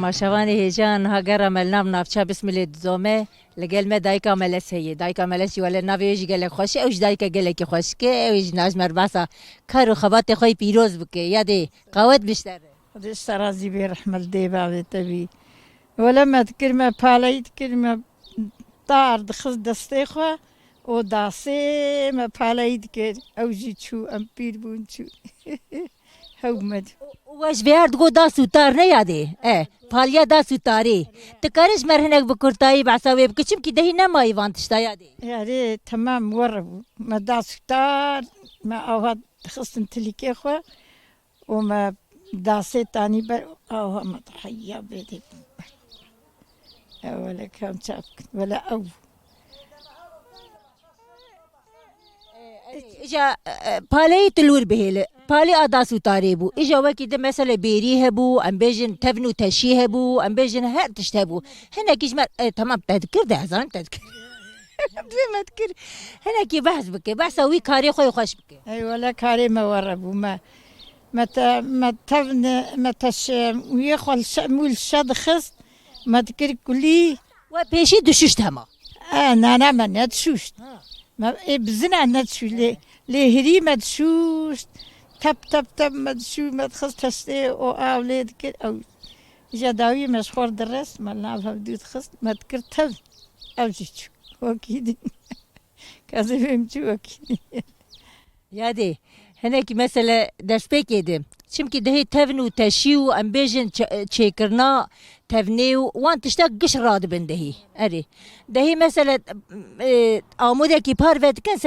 تماشاوان هیجان ها گرم النام نافچه بسم الله دوزومه لگل ما دایکا ملس هیه دایکا ملسی ولی نویج گله خوشی اوش دایکا گله کی خوش که اوش ناجمر باسا کارو خبات خوی پیروز بکه یادی قوت بیشتر خودش رازی بی رحمت دی باوی تبی ولما تكلمة باليت كلمة طار دخل دستي خوا و داسي ما باليت كر اوجي شو امبير بون شو هومد واش بیارد گو دا سوتار نه یاده پالیا دا سوتاری تکارش مرهنک بکرتایی بعصاوی بکچم کی دهی نمایی وانتشتا یاده يعني تمام وربو ما داس طار ما اوهاد خصن تليكي خوا وما داسي تاني بر اوه ما تحيا بيدي ولا كان شافك ولا أو اجا پالی تلور بهله پالی آداس وتاری بو اجا وکی ده مثلا بیری هبو ام بیجن تبنو تشی هبو ام بیجن هر تشت هبو هنا کیش تمام تذكر ده هزان تذكر ما تذكر هنا كي بحث بك بحث وي كاري خوي خوش بك أي ولا كاري ما وربو ما متى ما تبن متى ويخل مول شد خست ما تذكر كلي وبيشي دششت هما أنا ما ندشوشت ما بزنا ندشو لي هري ما دشوشت تب ما دشو ما تخص تشتي أو أولاد كده أو جداوي مشهور درس ما نعرف بدو تخص ما تذكر تب أو جيتشو أكيد كذا فهمتو أكيد يادي هناك مثلا درس بيكيدم چمکی دهی تفنو تشیو ام بیجن چیکرنا تفنیو وان تشتاق قش راد بن دهی دهی مثلا آموده کی پار ود کن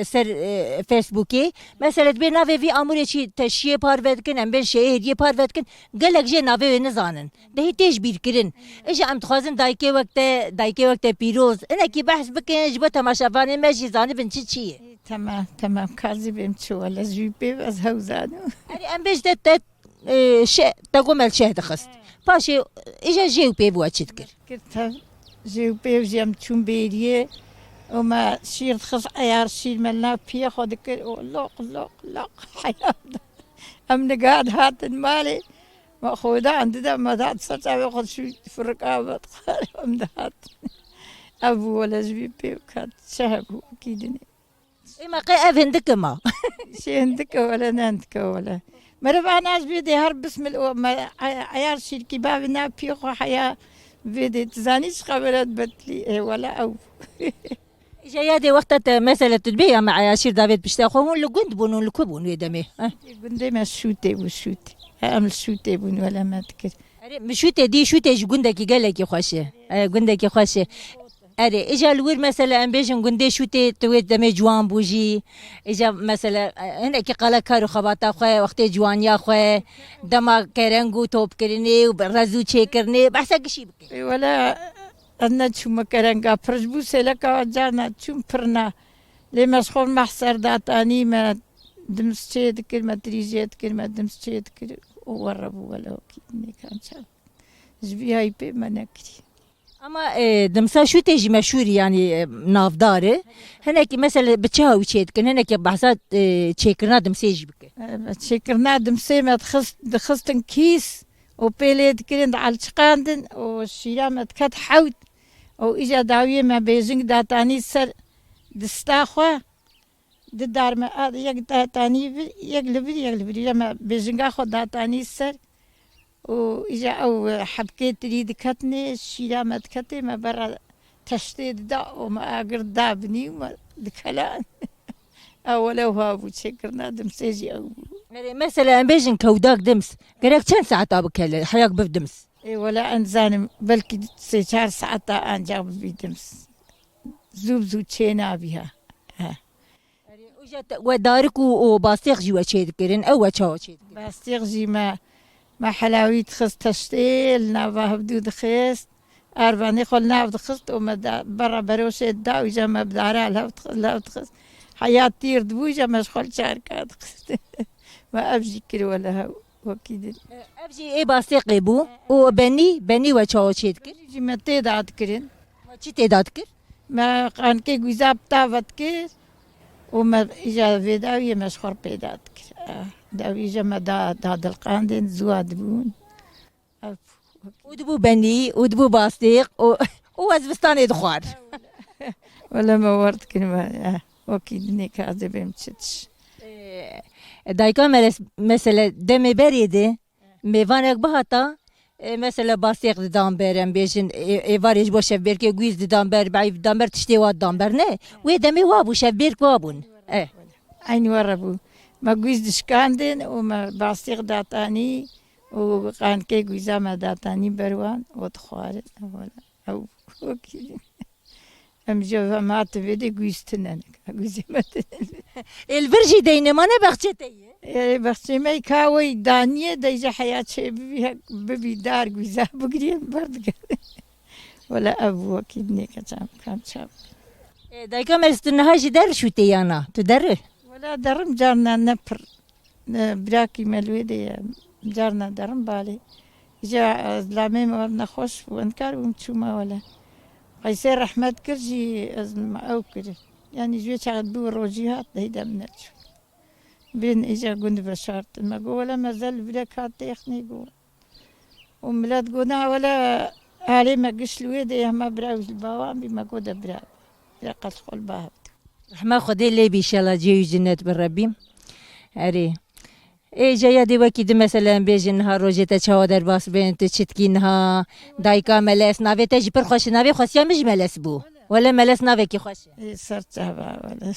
سر فیسبوکی مثلا بی ناوی وی آموده چی تشیه پار ود کن ام بین شهریه پار ود کن گلک جه ناوی نزانن دهی تیج بیر کرن اجا ام تخوازن دایکی وقت پیروز اینا کی بحث بکن جبه تماشافانه مجی زانه بن چیه تمام كازي بمشي ولا جيبي بس هوزانو ام بیش دت تقوم الشهد خست باشي اجا جيو بي بوا تشتكر كنت جيبي وجيم تشومبيريه وما شير خص عيار شير ملنا بيه خدك لا حياة أم نقعد هات المالي ما خودا عندنا ما دات سرتا ياخذ شو في الرقابة أم دهات أبو ولا جيبي وكانت شهب أكيد ما قي افندك ما شي عندك ولا نانتك ولا مربع ناس بيدي هرب بسم ما عيار شركي بابنا بيخو حياة بيدي تزانيش خبرات بتلي ولا أو جايادي وقت مثلا تدبيها مع ياسير دافيد بيشتاخون اللي قند بونون الكوبون ويدمي قندي ما شوتي أعمل شوتي بون ولا ما تكر مشوتي دي شوتي قندك قال لك يا خوشي قندك يا خوشي اره اجا الور مثلا ام بيجن قندي شوتي تويت دمي جوان بوجي اجا مثلا هنا كي قال كارو خباتا خويا وقت جوان يا خويا دما كرنگو توب كرني وبرزو تشيكرني بحسك شي بك ولا أنا شو مكرنجا فرجبو سلكا جانا شو برنا لما شخور محسر داتاني ما دمسشيت كلمة تريجيت كلمة دمسشيت كلمة وربو ولا كيدني كان شاب جبي هاي بي ما نكري اما دمسا شو تيجي مشهور يعني نافداري هناك مثلا بتشاوي تشيت هناك بحثات تشيكرنا دمسيج بك تشيكرنا دمسي ما دخستن كيس وبيليد كرين على الشقاندن والشيرا ما تكت حوت او اجا داوية ما بيجنك داتاني سر دستاخوا دار ما يك داتاني يقلبري ما بيجنك خو داتاني سر وإجا أو حبكيت تريد كتني الشيرا ما تكتي ما برا تشتيد دا وما أقر دابني وما دكالان أولو هابو تشكرنا دمسيجي أو مثلا بيجن كوداك دمس قالك كم ساعة تابك حياك بفدمس إي ولا أنزان بلكي 3 ساعات أنجاب بدمس زوب تشينا بها ودارك وباستيق جوا تشيد كرين أو تشاو تشيد باستيق جي ما حلاوي تخص تشتيل نافا بدود خيست أرباني خل ناف تخصت وما برا بروش الدا وجا ما بدارا لا تخص حياة تير دبوجا مشغول شاركات تخصت ما أبجي كري ولا هاو وكيد أبجي إيه باستيق يبو وبني وتشاو تشيد كر جي ما تيدات كرين ما تشي تيدات كر ما كان كي جوزاب تافت كر وما إجا فيداوية مشغول بيدات كر داوي جا ما دا القاندين زواد بون ودبو بني ودبو باستيق وزبستاني دخوار ولا ما ورد كلمة وكيد نيك هذا بمشتش دایکا مثلا دم بریده میوانک بهاتا مثلا باستیق دام برم بیشن ایواریش باشه برکه گویز دام بر بعید دام بر تشتی واد دام بر نه و دمی وابو شب برک وابون عين وربو ما جوز دشكاندن وما باستيق داتاني وقان كي جوزا ما داتاني بروان وتخوار ولا أو وكيل أم جو ما تبدي جوز تنانك جوز ما البرجي دينا ما نبغتي بس ما يكاوي دانية دايجا حياة شيء ببي دار جوزا بقرين برد ولا أبو وكيل نيكا كان شاب دایکا مرستنهاجی در شو تیانا تو در ولا درم جارنا نبر براكي ملويدي جارنا درم بالي جا زلامي ورنا خوش وانكار ومتشوما ولا قيسير رحمة كرجي أزم أوكر يعني جوي شغل بو روجيهات هيدا منتشو بين إجا قند بشارت ما ولا مازال براكات تيخني قول وملاد قونا ولا علي ما قش لويدي ما براوز البوام بما قودا براو يقص خول باهب رحمة خدي لي بي شاء الله جيو جنات بالربي اري اي جايا دي وكيد مثلا بيجي نهار روجيتا تشاودر باس بنت تشتكي نها دايكا ملاس نافي تجي بر خوش نافي خوش يا مش ملاس بو ولا ملاس نافي كي خوش صرت ولا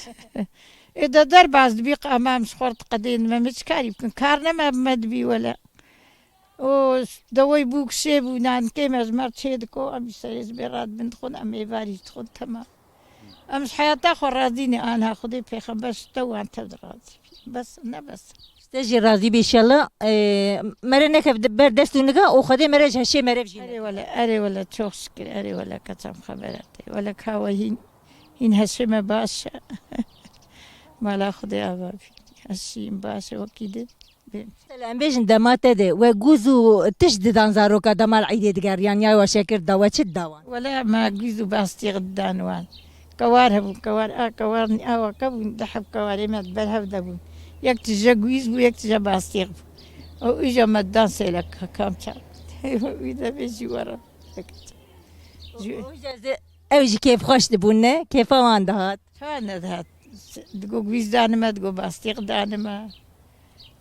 إذا دار بعض بيق أمام شخورت قدين ما متكاري يمكن كارنا ما مدبي ولا و دوي بوك شيبو نان كيما زمرت شيدكو أم سيز براد بنت خون أم إيفاري تخون تمام أمس حياتي أخو راضيني أنا خذي في بس تو أنت راضي بس أنا بس تجي راضي بي شاء الله مرنك بردستو نقا وخدي مرج هالشي مرج أري ولا تشوشكر أري ولا كتم خبراتي ولا كاوي هين هالشي ما باش ما لا خذي أبابي هالشي باش وكيد سلام بيجن دمات ده وجوزو تشدد انزاروكا دمال عيد دقاريان يا وشاكر دوا تشد دوان ولا ما جوزو باستي غدانوان كوار هبون كوار كوارني كبون دحب كواري ما تبلهب دبون يكتجا جويز بو يكتجا باستي او اجا مدان سيلك كام شاب وإذا بيجي ورا اوجي كيف خوش دبونه كيف وان دهات كان دهات دقو جويز دانما دقو باستي غدانما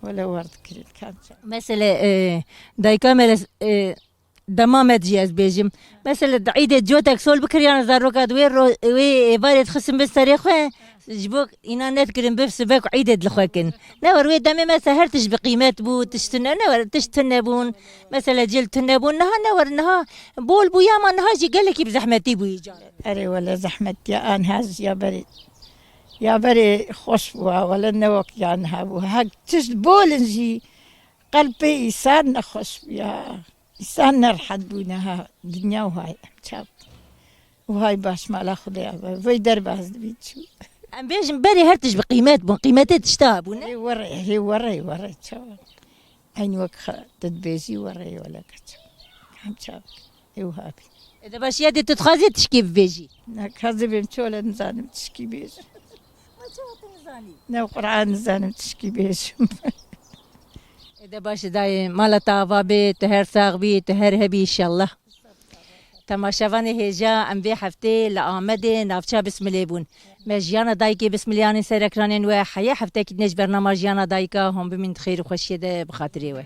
ولا ورد كريت كان مثلا دايكا ملس دمامة جياز بيجم مثلا عيدة جوتك سول بكريان زاروكاد وي فاريت خصم بالتاريخ جبوك إنا نذكر بفس باك عيدة لخوكن نور وي دمي ما سهرتش بقيمات بو تشتنا نور تشتنبون مثلا جيل تنبون نها نور نها بول بو ياما نها جي قال لك بزحمتي بو يجان أري ولا زحمتي أن هاز يا بري خوش بوا ولا نوك يا نهابو هاك تشبولنجي قلبي إنسان خوش يا إنسان نرحد بونها دنيا وهاي شاب وهاي باش ما لا خديها في درب هز بيتشو أم بيجم بري هرتش بقيمات بون قيمات تشتابون هي وري شاب أين وك تدبيزي وري ولا كتشو كم شاب وهابي إذا باش يدي تتخازي تشكي بيجي هذا بيمشي ولا نزانم تشكي بيجي نو قرآن نزانم تشكي بيجي إذا باش داي مالا طابا بيت هر ساغ بيت هر هبي إن شاء الله تماشافاني هجا أم بي حفتي لآمدي نافشا بسم الله بون مجيانا دايكي بسم الله يعني سيركرانين وحيا حفتي كدنيش برنامج جيانا دايكا هم بمن خير وخشيدة بخاطري وي